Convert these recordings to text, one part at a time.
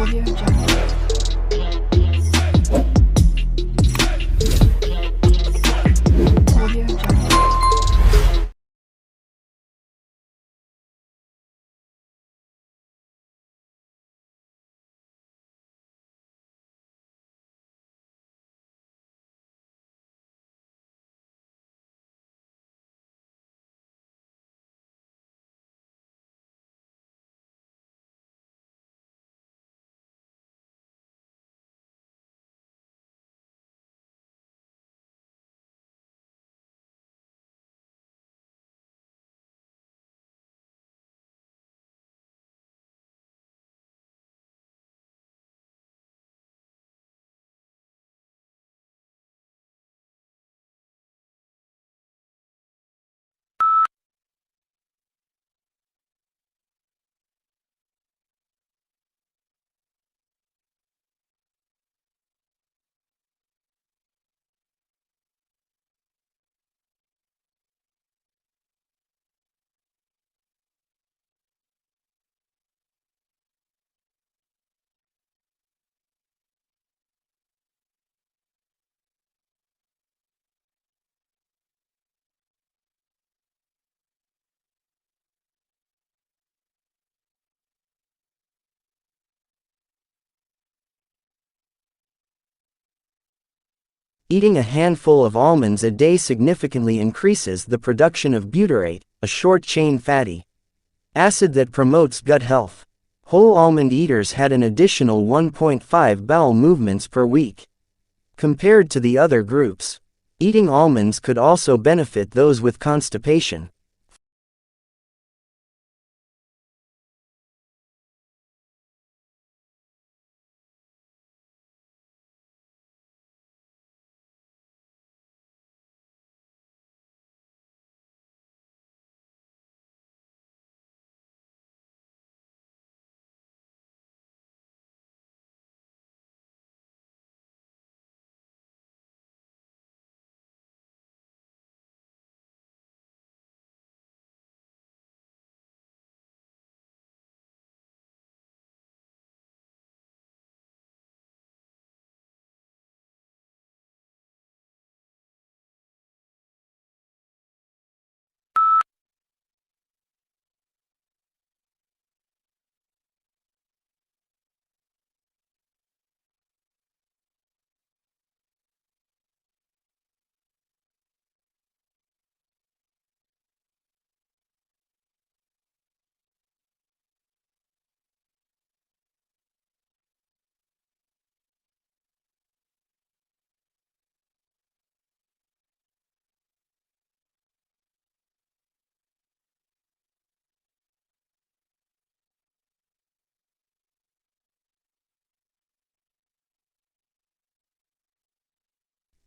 Audio Jungle. Audio Jungle. Eating a handful of almonds a day significantly increases the production of butyrate, a short-chain fatty acid that promotes gut health. Whole almond eaters had an additional 1.5 bowel movements per week. Compared to the other groups, eating almonds could also benefit those with constipation.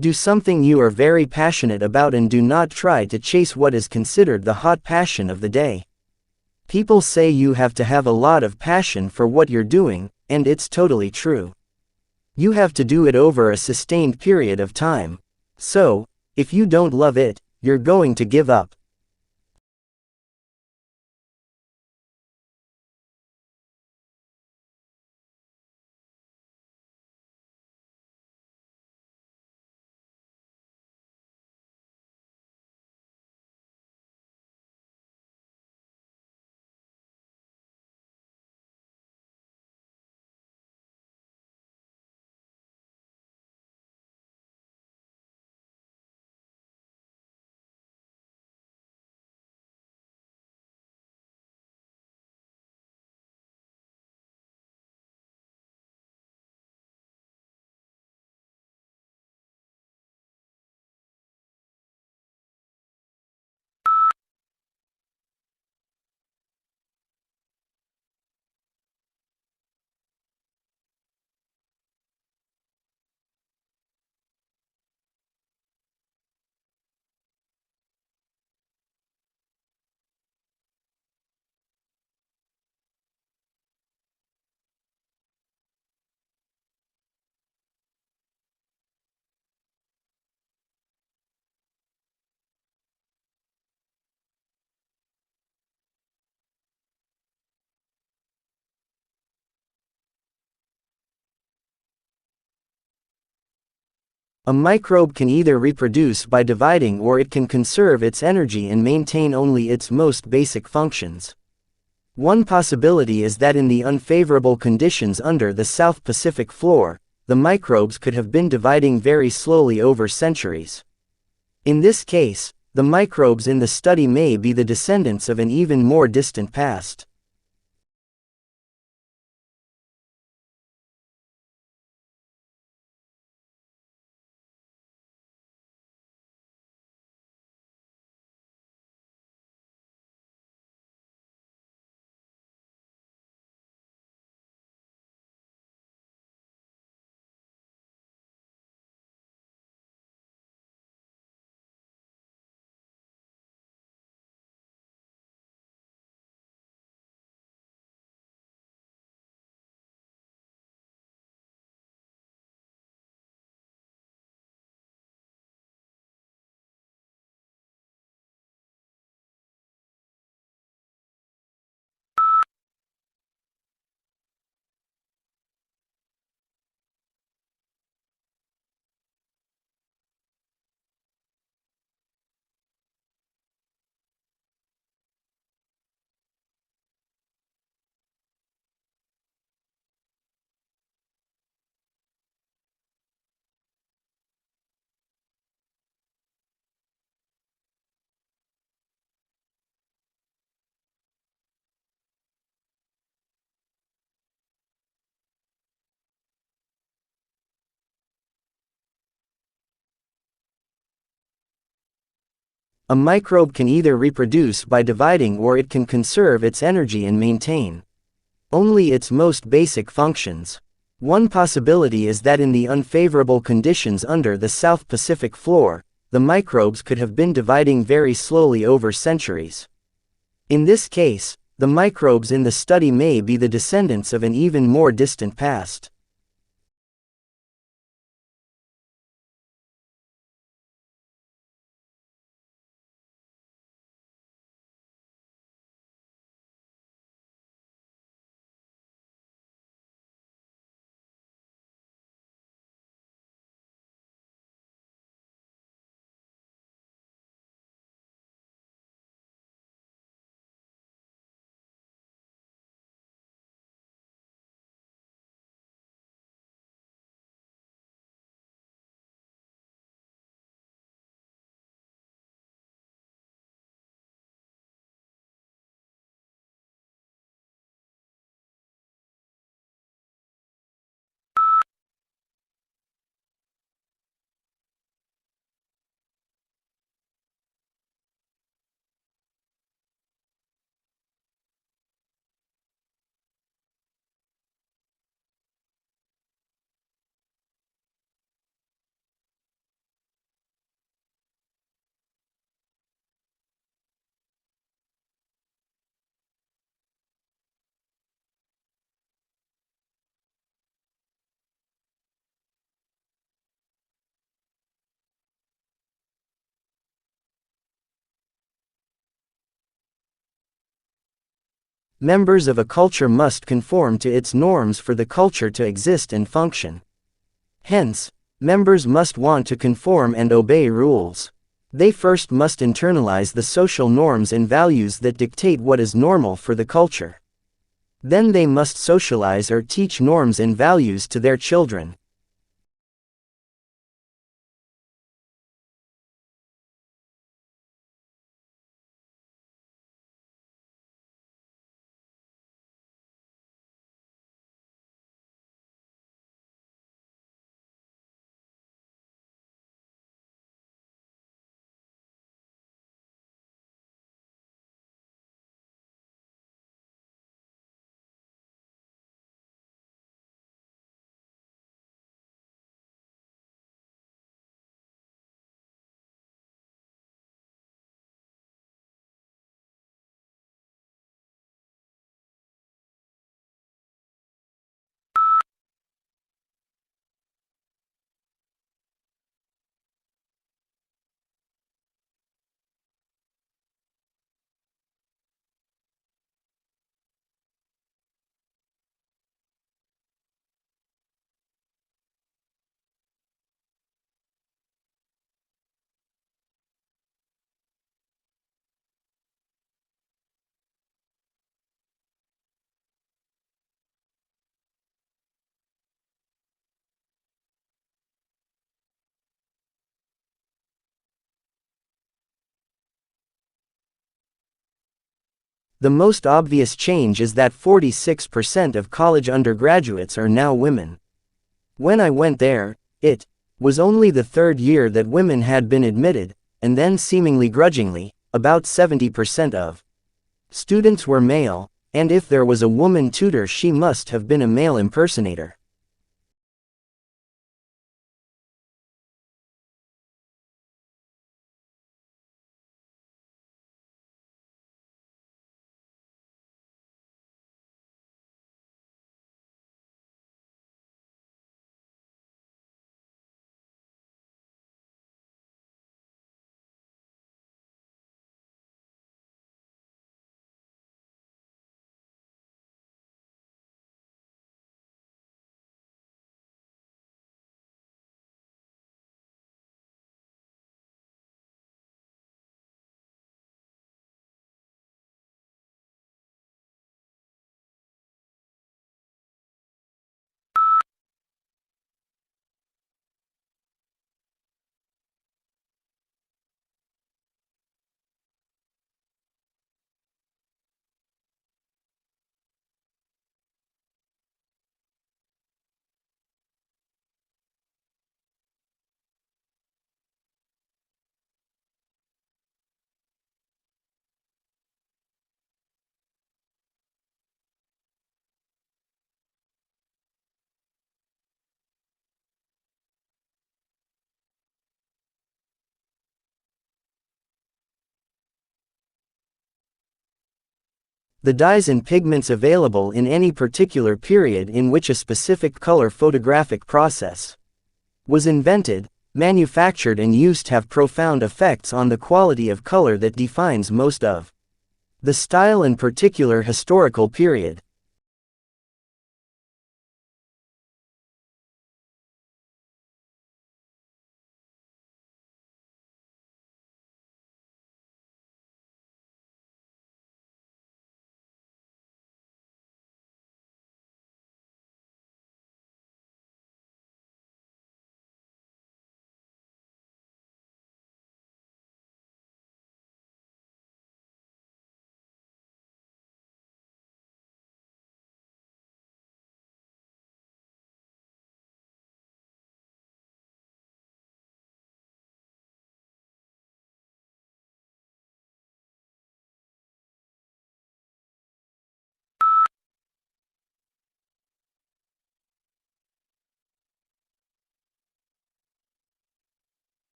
Do something you are very passionate about and do not try to chase what is considered the hot passion of the day. People say you have to have a lot of passion for what you're doing, and it's totally true. You have to do it over a sustained period of time. So, if you don't love it, you're going to give up. A microbe can either reproduce by dividing or it can conserve its energy and maintain only its most basic functions. One possibility is that in the unfavorable conditions under the South Pacific floor, the microbes could have been dividing very slowly over centuries. In this case, the microbes in the study may be the descendants of an even more distant past. A microbe can either reproduce by dividing or it can conserve its energy and maintain only its most basic functions. One possibility is that in the unfavorable conditions under the South Pacific floor, the microbes could have been dividing very slowly over centuries. In this case, the microbes in the study may be the descendants of an even more distant past. Members of a culture must conform to its norms for the culture to exist and function. Hence, members must want to conform and obey rules. They first must internalize the social norms and values that dictate what is normal for the culture. Then they must socialize or teach norms and values to their children. The most obvious change is that 46% of college undergraduates are now women. When I went there, it was only the third year that women had been admitted, and then seemingly grudgingly, about 70% of students were male, and if there was a woman tutor she must have been a male impersonator. The dyes and pigments available in any particular period in which a specific color photographic process was invented, manufactured and used have profound effects on the quality of color that defines most of the style and particular historical period.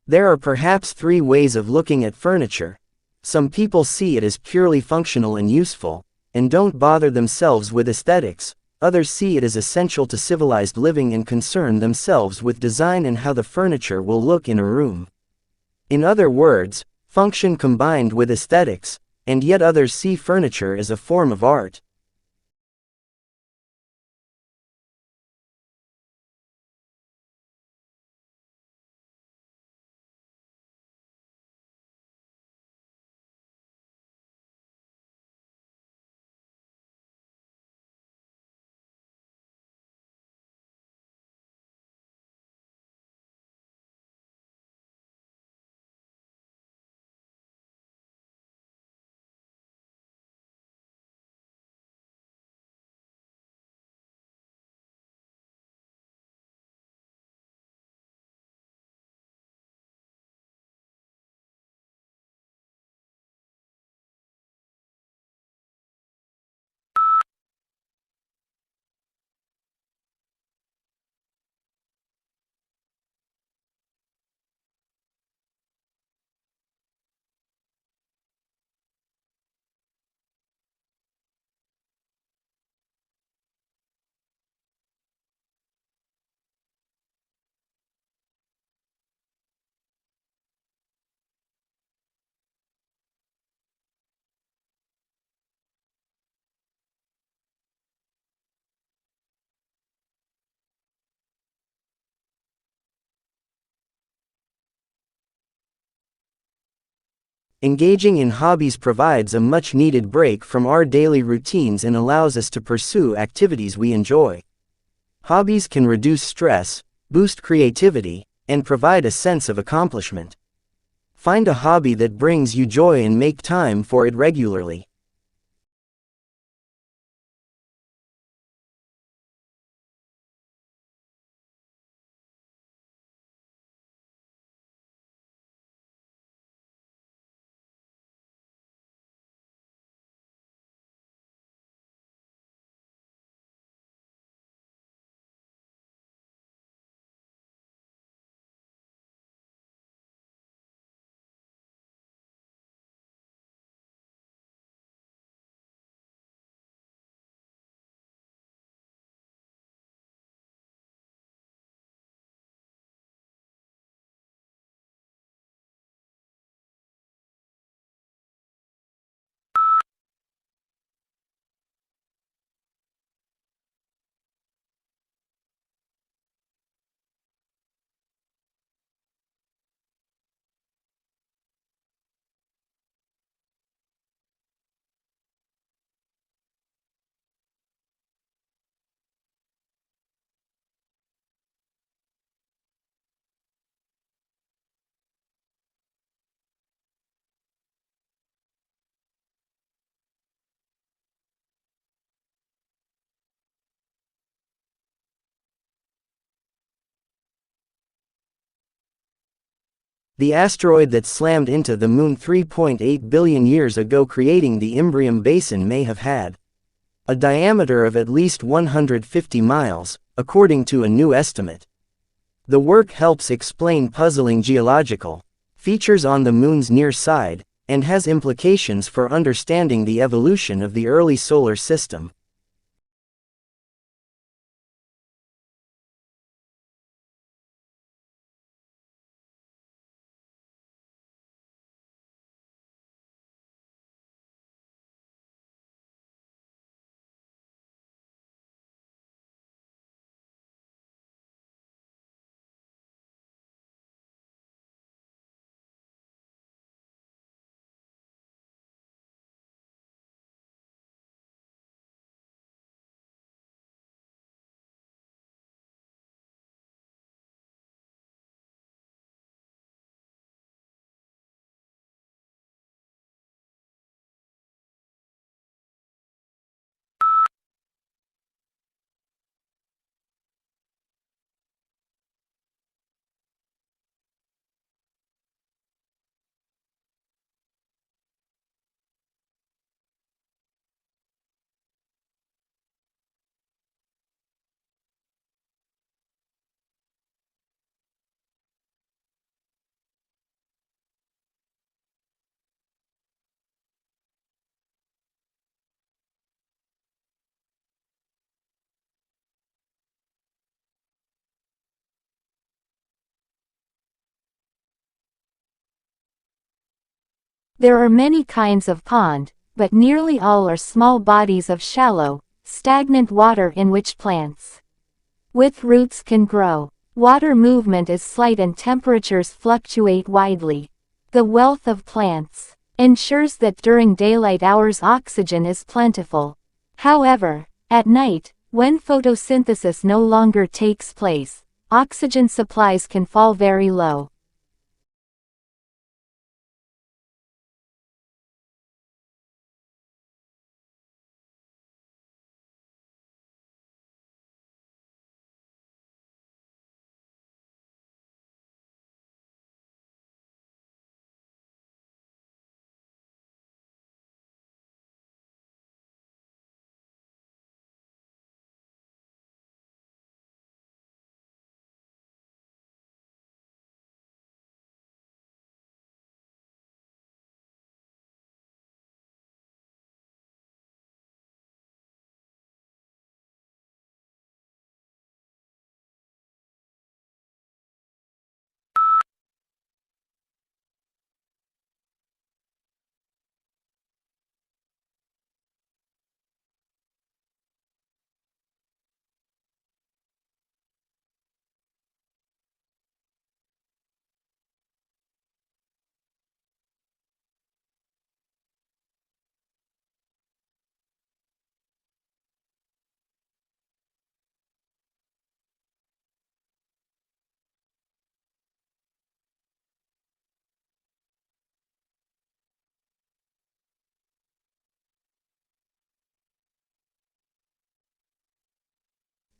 There are perhaps three ways of looking at furniture. Some people see it as purely functional and useful, and don't bother themselves with aesthetics. Others see it as essential to civilized living and concern themselves with design and how the furniture will look in a room. In other words, function combined with aesthetics, and yet others see furniture as a form of art. Engaging in hobbies provides a much-needed break from our daily routines and allows us to pursue activities we enjoy. Hobbies can reduce stress, boost creativity, and provide a sense of accomplishment. Find a hobby that brings you joy and make time for it regularly. The asteroid that slammed into the Moon 3.8 billion years ago, creating the Imbrium Basin, may have had a diameter of at least 150 miles, according to a new estimate. The work helps explain puzzling geological features on the Moon's near side, and has implications for understanding the evolution of the early solar system. There are many kinds of pond, but nearly all are small bodies of shallow, stagnant water in which plants with roots can grow. Water movement is slight and temperatures fluctuate widely. The wealth of plants ensures that during daylight hours oxygen is plentiful. However, at night, when photosynthesis no longer takes place, oxygen supplies can fall very low.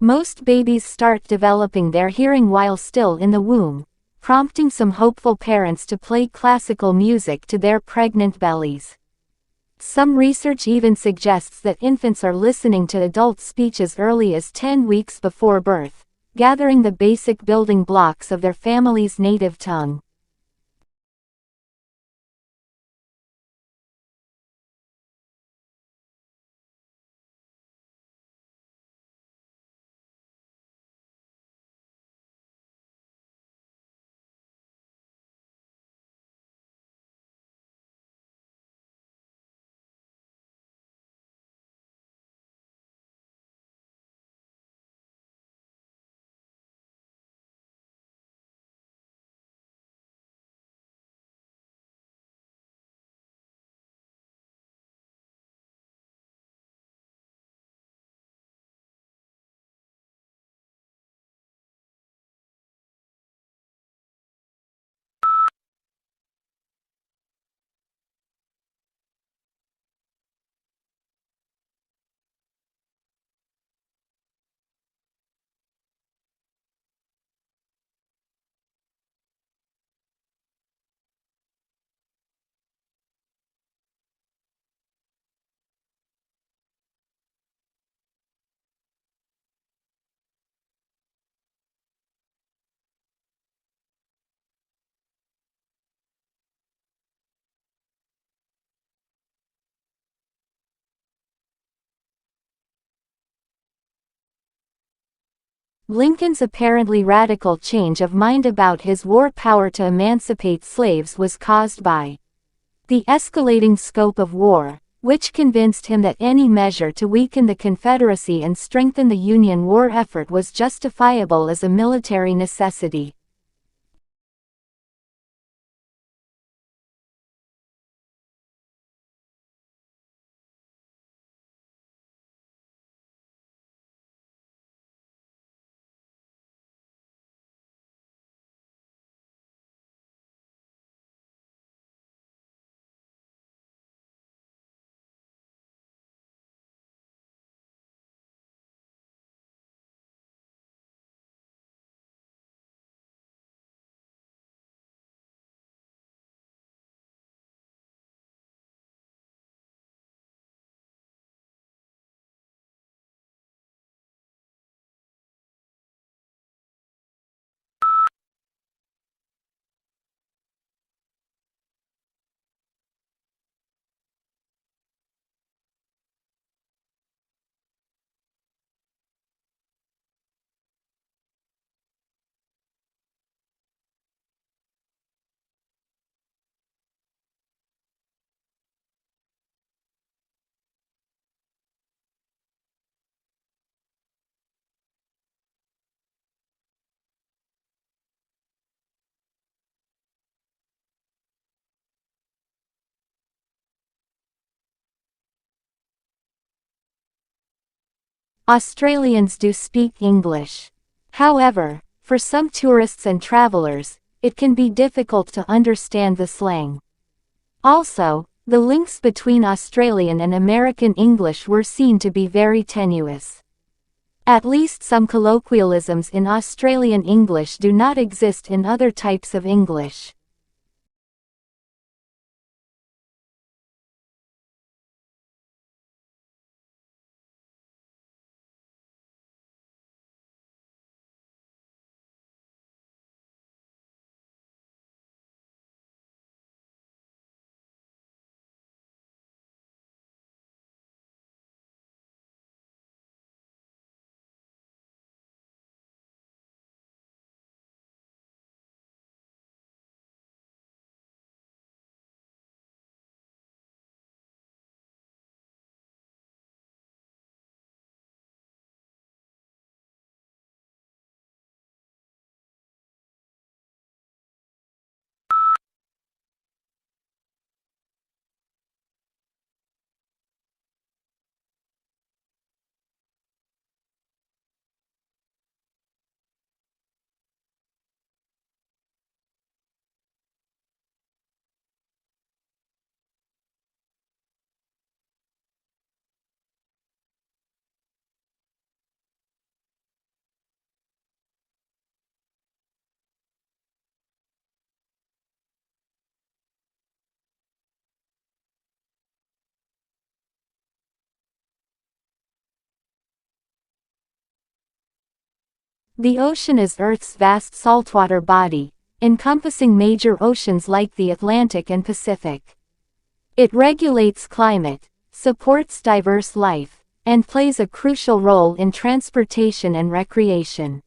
Most babies start developing their hearing while still in the womb, prompting some hopeful parents to play classical music to their pregnant bellies. Some research even suggests that infants are listening to adult speech as early as 10 weeks before birth, gathering the basic building blocks of their family's native tongue. Lincoln's apparently radical change of mind about his war power to emancipate slaves was caused by the escalating scope of war, which convinced him that any measure to weaken the Confederacy and strengthen the Union war effort was justifiable as a military necessity. Australians do speak English. However, for some tourists and travelers, it can be difficult to understand the slang. Also, the links between Australian and American English were seen to be very tenuous. At least some colloquialisms in Australian English do not exist in other types of English. The ocean is Earth's vast saltwater body, encompassing major oceans like the Atlantic and Pacific. It regulates climate, supports diverse life, and plays a crucial role in transportation and recreation.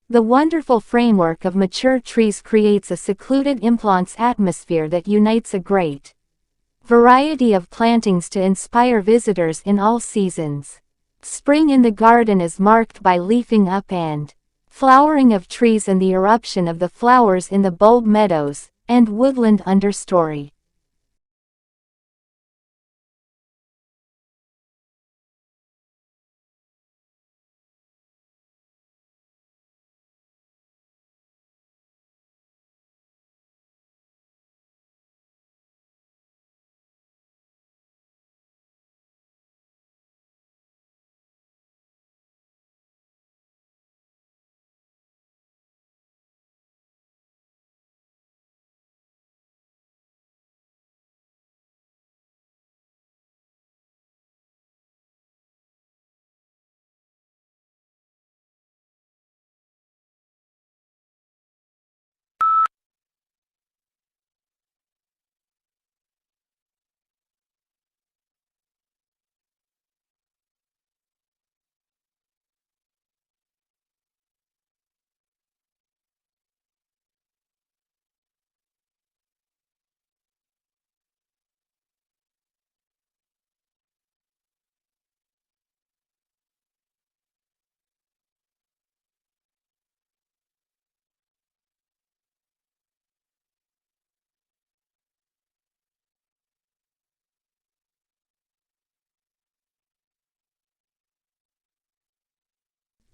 The wonderful framework of mature trees creates a secluded implants atmosphere that unites a great variety of plantings to inspire visitors in all seasons. Spring in the garden is marked by leafing up and flowering of trees and the eruption of the flowers in the bulb meadows and woodland understory.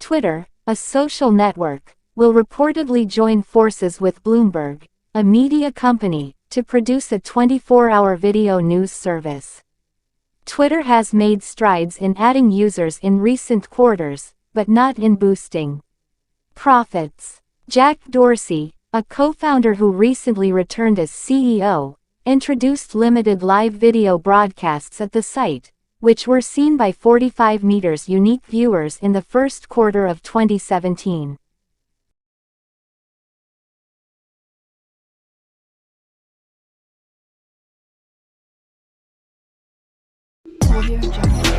Twitter, a social network, will reportedly join forces with Bloomberg, a media company, to produce a 24-hour video news service. Twitter has made strides in adding users in recent quarters, but not in boosting profits. Jack Dorsey, a co-founder who recently returned as CEO, introduced limited live video broadcasts at the site, which were seen by 45 million unique viewers in the first quarter of 2017. Audio Jungle.